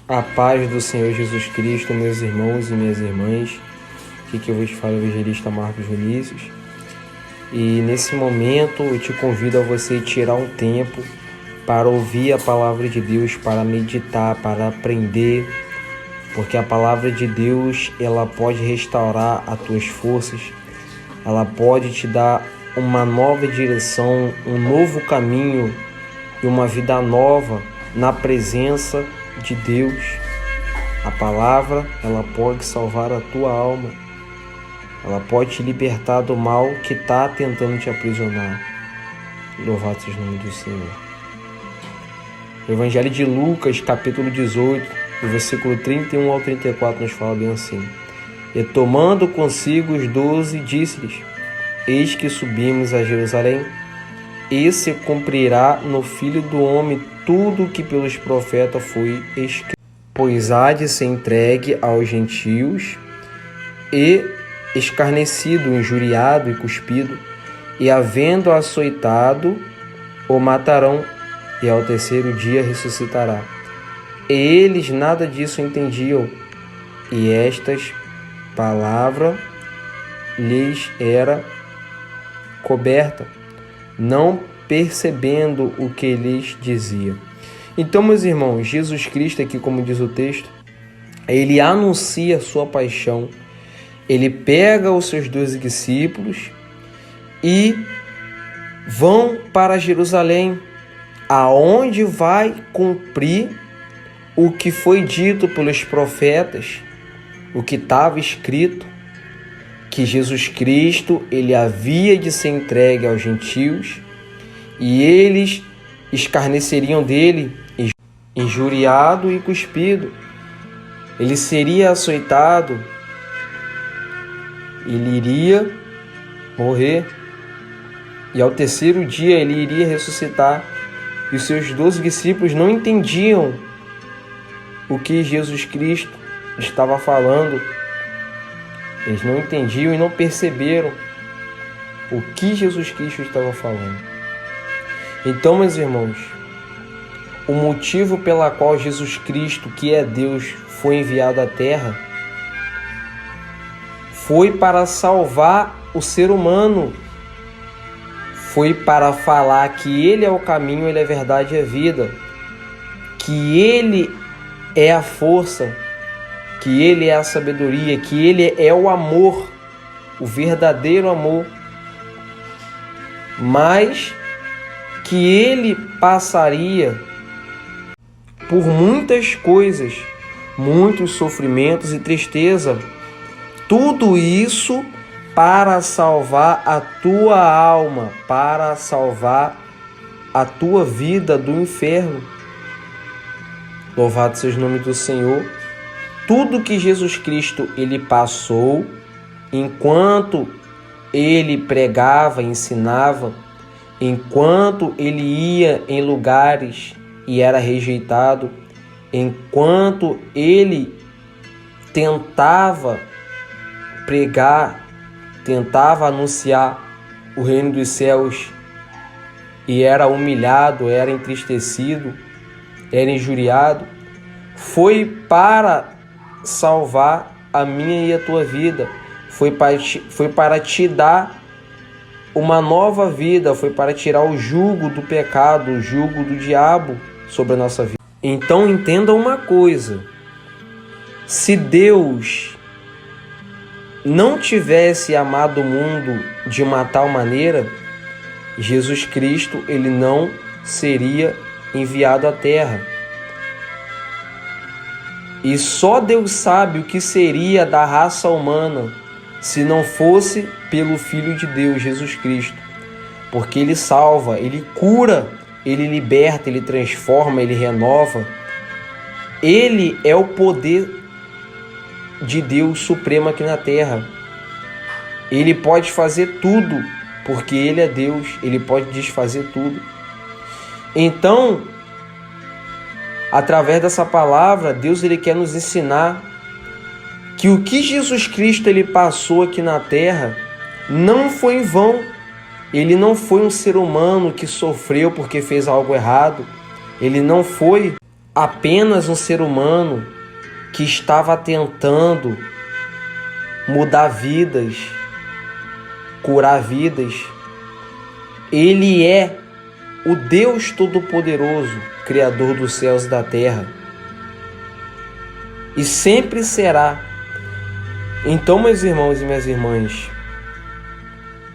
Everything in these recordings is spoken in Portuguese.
A paz do Senhor Jesus Cristo, meus irmãos e minhas irmãs. Aqui que eu vou te falar, o evangelista Marcos Vinícius. E nesse momento eu te convido a você tirar um tempo para ouvir a palavra de Deus, para meditar, para aprender, porque a palavra de Deus, ela pode restaurar as tuas forças, ela pode te dar uma nova direção, um novo caminho e uma vida nova na presença de Deus. A palavra, ela pode salvar a tua alma, ela pode te libertar do mal que está tentando te aprisionar. Louvado seja o nome do Senhor. O Evangelho de Lucas, capítulo 18, do versículo 31 ao 34, nos fala bem assim: E tomando consigo os 12, disse-lhes: Eis que subimos a Jerusalém, e se cumprirá no Filho do Homem tudo o que pelos profetas foi escrito. Pois há de ser entregue aos gentios, e escarnecido, injuriado e cuspido, e havendo açoitado, o matarão, e ao terceiro dia ressuscitará. E eles nada disso entendiam, e estas palavras lhes era coberta, não percebendo o que lhes dizia. Então, meus irmãos, Jesus Cristo aqui, como diz o texto, ele anuncia a sua paixão, ele pega os seus 12 discípulos e vão para Jerusalém, aonde vai cumprir o que foi dito pelos profetas, o que estava escrito, que Jesus Cristo, ele havia de ser entregue aos gentios, e eles escarneceriam dele, injuriado e cuspido. Ele seria açoitado, ele iria morrer, e ao terceiro dia ele iria ressuscitar. E os seus 12 discípulos não entendiam o que Jesus Cristo estava falando. Eles não entendiam e não perceberam o que Jesus Cristo estava falando. Então, meus irmãos, o motivo pela qual Jesus Cristo, que é Deus, foi enviado à Terra, foi para salvar o ser humano. Foi para falar que Ele é o caminho, Ele é a verdade e a vida, que Ele é a força, que Ele é a sabedoria, que Ele é o amor, o verdadeiro amor, mas que Ele passaria por muitas coisas, muitos sofrimentos e tristeza, tudo isso para salvar a tua alma, para salvar a tua vida do inferno. Louvado seja o nome do Senhor. Tudo que Jesus Cristo ele passou, enquanto ele pregava, ensinava, enquanto ele ia em lugares e era rejeitado, enquanto ele tentava pregar, tentava anunciar o reino dos céus e era humilhado, era entristecido, era injuriado, foi para salvar a minha e a tua vida, foi para te dar uma nova vida, foi para tirar o jugo do pecado, o jugo do diabo sobre a nossa vida. Então entenda uma coisa: se Deus não tivesse amado o mundo de uma tal maneira, Jesus Cristo ele não seria enviado à Terra. E só Deus sabe o que seria da raça humana se não fosse pelo Filho de Deus, Jesus Cristo. Porque Ele salva, Ele cura, Ele liberta, Ele transforma, Ele renova. Ele é o poder de Deus supremo aqui na terra. Ele pode fazer tudo, porque Ele é Deus, Ele pode desfazer tudo. Então, através dessa palavra, Deus ele quer nos ensinar que o que Jesus Cristo ele passou aqui na terra não foi em vão. Ele não foi um ser humano que sofreu porque fez algo errado. Ele não foi apenas um ser humano que estava tentando mudar vidas, curar vidas. Ele é o Deus Todo-Poderoso, Criador dos céus e da terra. E sempre será. Então, meus irmãos e minhas irmãs,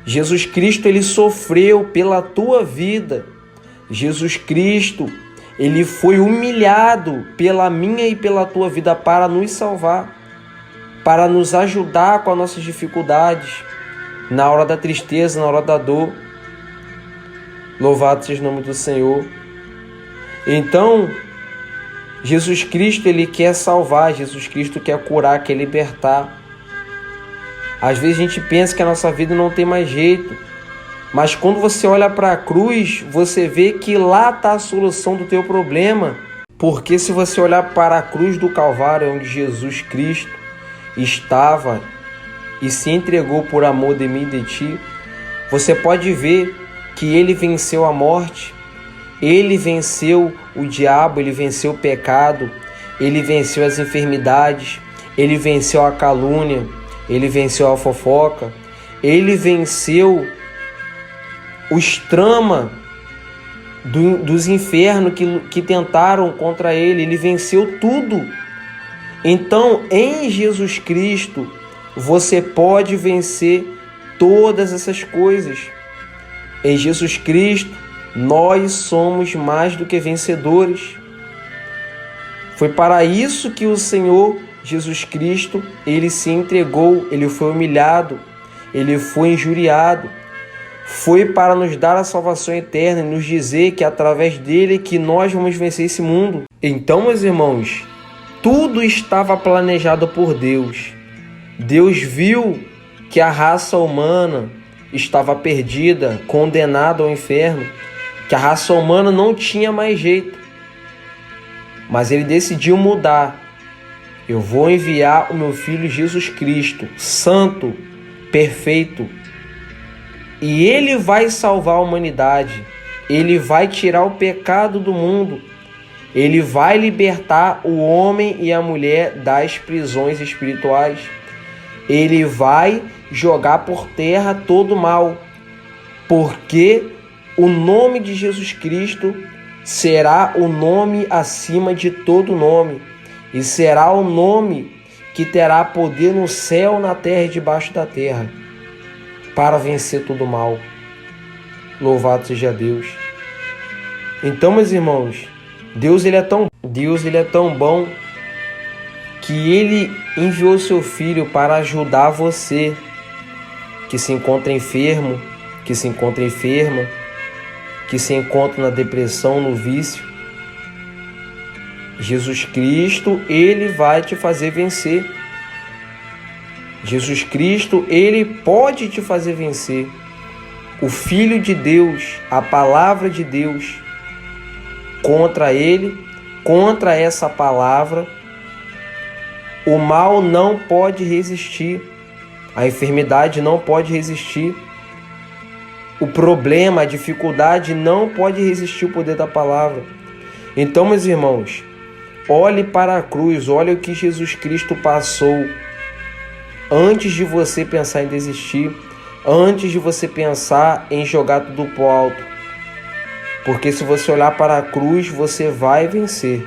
Jesus Cristo, ele sofreu pela tua vida. Jesus Cristo, ele foi humilhado pela minha e pela tua vida para nos salvar, para nos ajudar com as nossas dificuldades, na hora da tristeza, na hora da dor. Louvado seja o nome do Senhor. Então, Jesus Cristo, ele quer salvar, Jesus Cristo quer curar, quer libertar. Às vezes a gente pensa que a nossa vida não tem mais jeito, mas quando você olha para a cruz, você vê que lá está a solução do teu problema. Porque se você olhar para a cruz do Calvário, onde Jesus Cristo estava e se entregou por amor de mim e de ti, você pode ver que ele venceu a morte, ele venceu o diabo, ele venceu o pecado, ele venceu as enfermidades, ele venceu a calúnia, ele venceu a fofoca, ele venceu os tramas dos infernos que tentaram contra ele, ele venceu tudo. Então, em Jesus Cristo, você pode vencer todas essas coisas. Em Jesus Cristo, nós somos mais do que vencedores. Foi para isso que o Senhor Jesus Cristo, ele se entregou, ele foi humilhado, ele foi injuriado. Foi para nos dar a salvação eterna e nos dizer que através dele que nós vamos vencer esse mundo. Então, meus irmãos, tudo estava planejado por Deus. Deus viu que a raça humana estava perdida, condenada ao inferno, que a raça humana não tinha mais jeito. Mas ele decidiu mudar. Eu vou enviar o meu Filho Jesus Cristo, santo, perfeito, e ele vai salvar a humanidade. Ele vai tirar o pecado do mundo. Ele vai libertar o homem e a mulher das prisões espirituais. Ele vai jogar por terra todo o mal, porque o nome de Jesus Cristo será o nome acima de todo nome, e será o nome que terá poder no céu, na terra e debaixo da terra, para vencer todo o mal. Louvado seja Deus. Então, meus irmãos, Deus ele é tão bom que ele enviou seu Filho para ajudar você que se encontra enfermo, que se encontra enferma, que se encontra na depressão, no vício. Jesus Cristo, ele vai te fazer vencer. Jesus Cristo, ele pode te fazer vencer. O Filho de Deus, a palavra de Deus, contra ele, contra essa palavra, o mal não pode resistir, a enfermidade não pode resistir, o problema, a dificuldade não pode resistir o poder da palavra. Então, meus irmãos, olhe para a cruz, olhe o que Jesus Cristo passou antes de você pensar em desistir, antes de você pensar em jogar tudo pro alto. Porque se você olhar para a cruz, você vai vencer.